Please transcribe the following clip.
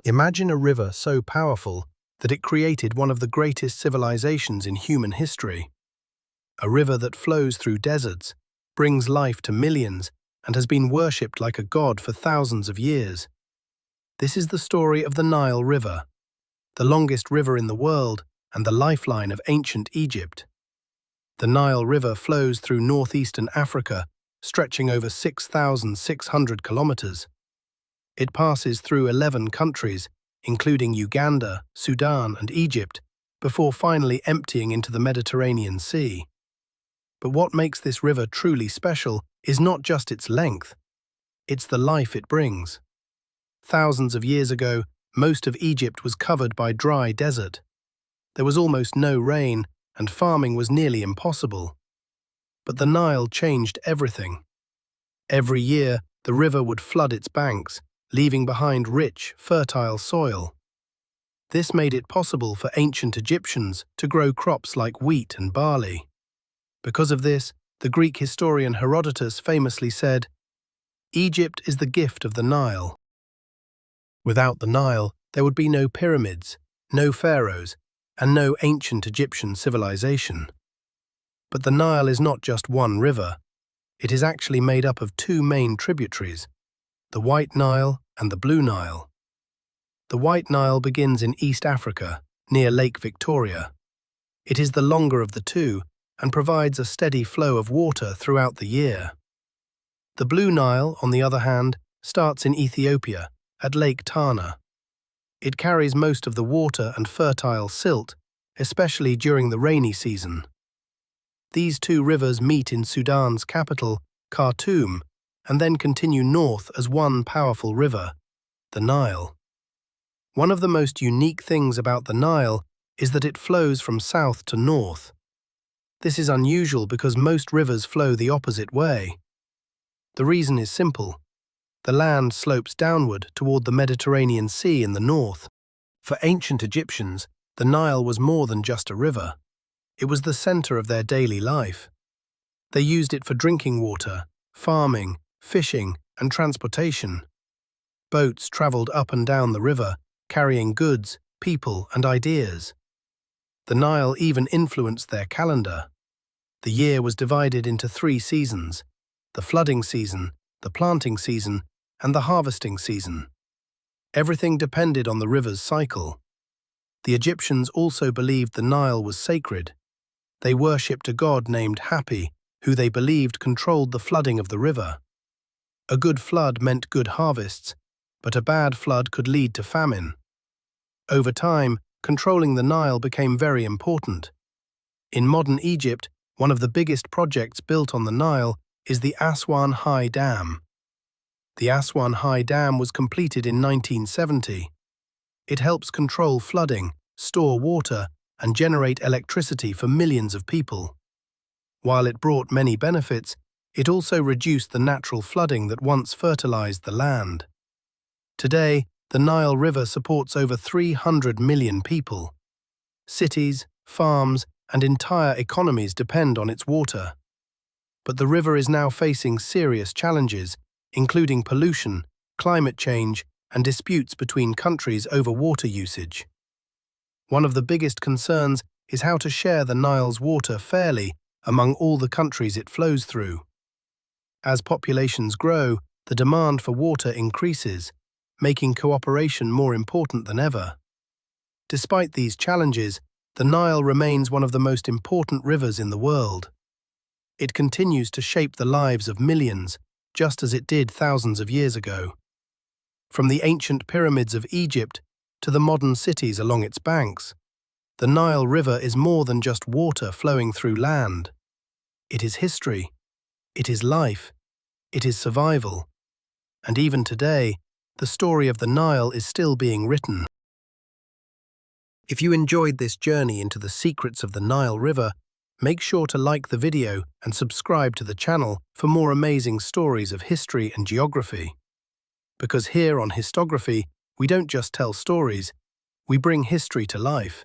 Imagine a river so powerful that it created one of the greatest civilizations in human history. A river that flows through deserts, brings life to millions, and has been worshipped like a god for thousands of years. This is the story of the Nile River, the longest river in the world and the lifeline of ancient Egypt. The Nile River flows through northeastern Africa, stretching over 6,600 kilometers. It passes through 11 countries, including Uganda, Sudan, and Egypt, before finally emptying into the Mediterranean Sea. But what makes this river truly special is not just its length, it's the life it brings. Thousands of years ago, most of Egypt was covered by dry desert. There was almost no rain, and farming was nearly impossible. But the Nile changed everything. Every year, the river would flood its banks, leaving behind rich, fertile soil. This made it possible for ancient Egyptians to grow crops like wheat and barley. Because of this, the Greek historian Herodotus famously said, "Egypt is the gift of the Nile." Without the Nile, there would be no pyramids, no pharaohs, and no ancient Egyptian civilization. But the Nile is not just one river. It is actually made up of two main tributaries, the White Nile and the Blue Nile. The White Nile begins in East Africa, near Lake Victoria. It is the longer of the two and provides a steady flow of water throughout the year. The Blue Nile, on the other hand, starts in Ethiopia, at Lake Tana. It carries most of the water and fertile silt, especially during the rainy season. These two rivers meet in Sudan's capital, Khartoum, and then continue north as one powerful river, the Nile. One of the most unique things about the Nile is that it flows from south to north. This is unusual because most rivers flow the opposite way. The reason is simple. The land slopes downward toward the Mediterranean Sea in the north. For ancient Egyptians, the Nile was more than just a river. It was the center of their daily life. They used it for drinking water, farming, fishing, and transportation. Boats traveled up and down the river, carrying goods, people, and ideas. The Nile even influenced their calendar. The year was divided into 3 seasons: the flooding season, the planting season, and the harvesting season. Everything depended on the river's cycle. The Egyptians also believed the Nile was sacred. They worshipped a god named Hapi, who they believed controlled the flooding of the river. A good flood meant good harvests, but a bad flood could lead to famine. Over time, controlling the Nile became very important. In modern Egypt, one of the biggest projects built on the Nile is the Aswan High Dam. The Aswan High Dam was completed in 1970. It helps control flooding, store water, and generate electricity for millions of people. While it brought many benefits, it also reduced the natural flooding that once fertilized the land. Today, the Nile River supports over 300 million people. Cities, farms, and entire economies depend on its water. But the river is now facing serious challenges, including pollution, climate change, and disputes between countries over water usage. One of the biggest concerns is how to share the Nile's water fairly among all the countries it flows through. As populations grow, the demand for water increases, making cooperation more important than ever. Despite these challenges, the Nile remains one of the most important rivers in the world. It continues to shape the lives of millions, just as it did thousands of years ago. From the ancient pyramids of Egypt to the modern cities along its banks, the Nile River is more than just water flowing through land. It is history, it is life, it is survival. And even today, the story of the Nile is still being written. If you enjoyed this journey into the secrets of the Nile River, make sure to like the video and subscribe to the channel for more amazing stories of history and geography. Because here on Histography, we don't just tell stories, we bring history to life.